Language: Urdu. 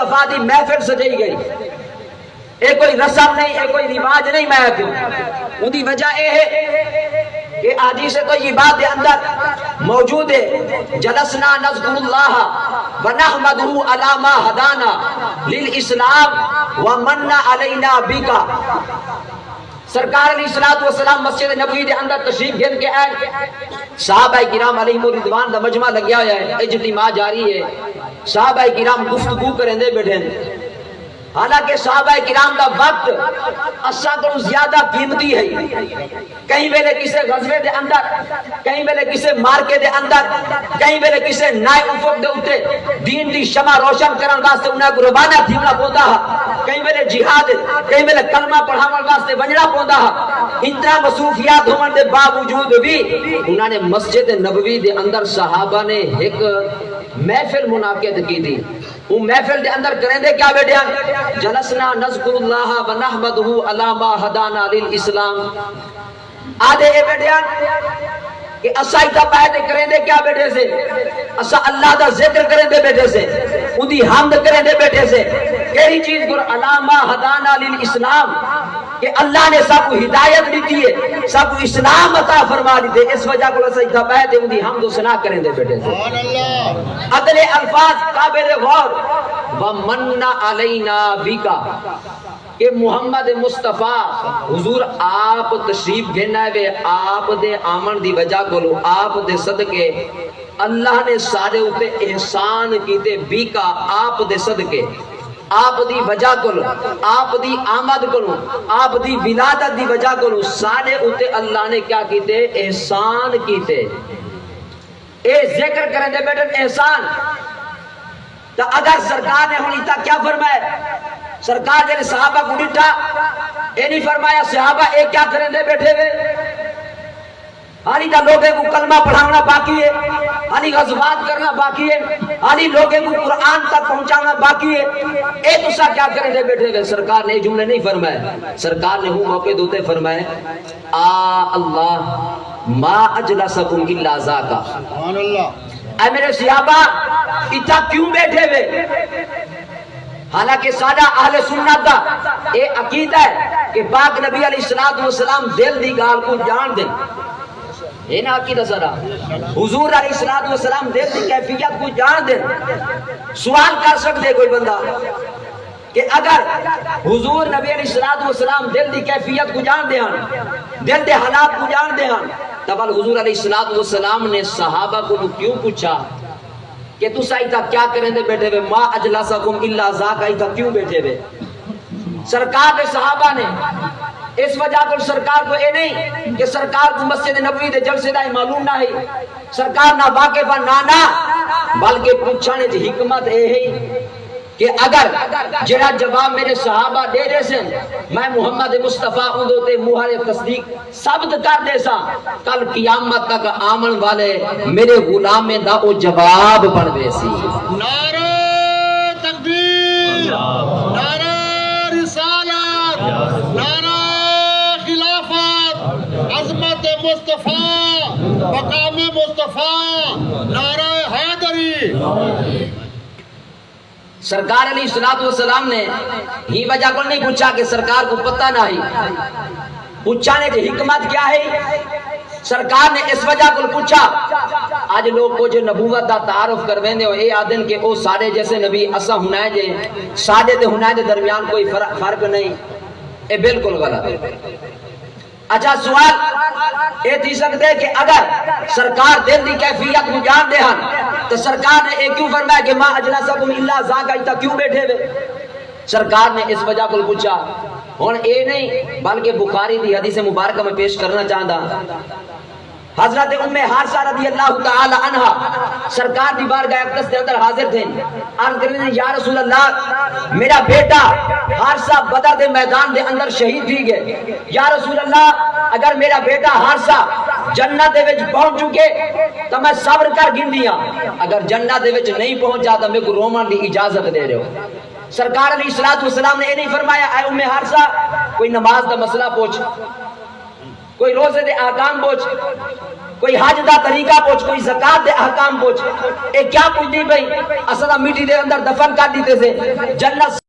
مصطفیٰ دی محفل سجائی گئی. اے کوئی رسم نہیں, اے کوئی رواج نہیں. میں کیوں ان دی وجہ اے ہے کہ حدیث طیبات دے اندر موجود ہے جلسنا نذکر اللہ ونحمدہ علی ما ہدانا للاسلام ومن علینا بکا. سرکار علیہ الصلوۃ والسلام مسجد نبوی دے اندر تشریف گھن کے آئے. صحابہ کرام علیہم رضوان دا مجمع لگیا ہوا ہے, اجتماع جاری ہے. صحابہ کرام گفتگو کریں دے بیٹھے ہیں. حالانکہ صحابہ کرام دا وقت اساں کو زیادہ قیمتی ہے. کہیں ویلے کسے غزوے دے اندر, کہیں ویلے کسے مارکے دے اندر, کہیں ویلے کسے نائے افق دے اتے دین دی شمع روشن کرن واسطے انہاں کو روانہ تھیونا پوندا ہے. کہیں ویلے جہاد, کہیں ویلے کلمہ پڑھاون واسطے ونجنا پوندا ہے. اتنا مصروفیات ہون دے باوجود بھی انہاں نے مسجد نبوی دے اندر صحابہ نے ایک محفل منعقد کی تھی. وہ محفل دے اندر کریں دے کیا بیٹھے ہیں؟ جلسنا نذکر اللہ ونحمدہ علی ما ہدانا للاسلام. آدھے اے بیٹھے ہیں کہ اسا ایتا پہلے کریں دے کیا بیٹھے سے, اسا اللہ دا ذکر کریں دے بیٹھے سے, ان دی حمد کریں دے بیٹھے سے. کیڑی چیز گر علی ما ہدانا للاسلام, کہ اللہ نے سب کو ہدایت دیتی ہے, سب کو اسلام عطا فرما دی ہے. اس وجہ کو سجدہ پہلے ان دی حمد و ثنا کریں دے بیٹھے سے. اگلے الفاظ قابل غور ومن علینا بکا, کہ محمد مصطفیٰ حضور آپ تشریف گھنا ہے, آپ دے آمن دی وجہ کو لو, آپ دے صدقے اللہ نے سارے اوپر احسان کیتے. بکا آپ دے صدقے, آپ دی وجہ کو لو, آپ دی آمد کو لو, آپ دی ولادت دی وجہ کو لو, سارے اوتے اللہ نے کیا کیتے؟ احسان کیتے. اے ذکر کریں دے بیٹھے احسان. تو اگر سرکار نے ہونی تا کیا فرمایا؟ سرکار نے صحابہ کو ڈٹھا, اے نہیں فرمایا صحابہ اے کیا کریں دے بیٹھے ہوئے, ہانی تا لوگے کو کلمہ پڑھانا باقی ہے, ہانی غزوات کرنا باقی ہے, ہانی لوگے کو قرآن تک پہنچانا باقی ہے. اے تسا کیا کریں دے بیٹھے ہوئے؟ سرکار نے جملے نہیں فرمائے. سرکار نے ہوں موقع دوتے فرمائے اللہ ما اجلسکم الا ذاکا. سبحان اللہ. اے میرے صحابہ اتھا کیوں بیٹھے ہوئے؟ حالانکہ سادہ اہل سنت دا اے عقیدہ ہے کہ پاک نبی علیہ السلام دل دی گال کو جان دیں. اے نا عقیدہ سارا, حضور علیہ السلام دل دی کیفیت کو جان دیں. سوال کر سکتے کوئی بندہ کہ اگر حضور نبی علیہ السلام دل دی کیفیت کو جان دیں, دل دے حالات کو جان دیں, تب حضور علیہ السلام نے صحابہ کو کیوں پوچھا کہ تسا ایتا کیا کریں دے بیٹھے ہوئے؟ ما اجلسکم الا ذاکا, ایتا کیوں بیٹھے ہوئے؟ سرکار کے صحابہ نے اس وجہ کو سرکار کو اے نہیں کہ سرکار کو مسجد نبوی دے جلسے دا معلوم نہ ہے, سرکار نہ واقف نہ, بلکہ پوچھنے دی حکمت اے ہے کہ اگر جڑا جواب میرے صحابہ دے دے سے میں محمد مصطفیٰ اندوتے مہر تصدیق ثبت کر دے سا, کل قیامت تک آمن والے میرے غلام میں دا او جواب پڑھ دے سی. نعرہ تکبیر, نعرہ رسالت, نعرہ خلافت, عظمت مصطفیٰ, مقام مصطفیٰ, نعرہ حیدری. سرکار علیہ السلام نے ہی وجہ کو نہیں پوچھا کہ سرکار کو پتہ نہ ہی, پوچھانے کی حکمت کیا ہے؟ سرکار نے اس وجہ کو پوچھا. آج لوگ کو جو نبوت دا تعارف کرویں دے اے آدن کہ او سارے جیسے نبی اسا ہنائے جے, سادے تے ہنائے دے درمیان کوئی فرق نہیں. اے بالکل غلط. اچھا سوال اے تھی سکتے کہ اگر سرکار دل دی کیفیت کو جان دے ہن تو سرکار نے ایک کیوں فرمایا کہ ما اجلسکم الا ذاکا, ایتا کیوں بیٹھے ہوئے؟ سرکار نے اس وجہ کو پوچھا. ہن اے نہیں بلکہ بخاری دی حدیث مبارکہ میں پیش کرنا چاہتا. حضرت ام حارثہ رضی اللہ تعالی عنہ سرکار دی بارگاہ اقدس کے اندر حاضر تھے. عرض کرنے یا رسول اللہ میرا بیٹا حارثہ بدر دے میدان دے اندر شہید تھی گئے. یا رسول اللہ اگر میرا بیٹا حارثہ جنت دے وچ پہنچ چکے تو میں صبر کر گن دیا, اگر جنت دے وچ نہیں پہنچا تو میرے کو رومن دی اجازت دے رہے ہو. سرکار علیہ السلام نے یہ نہیں فرمایا اے ام حارثہ کوئی نماز دا مسئلہ پوچھ, کوئی روزے دے احکام پوچھ, کوئی حج دا طریقہ پوچھ، کوئی زکات دے احکام پوچھ، اے کیا کچھ دی بھئی اصلا مٹی دے اندر دفن کر دیتے سے جنت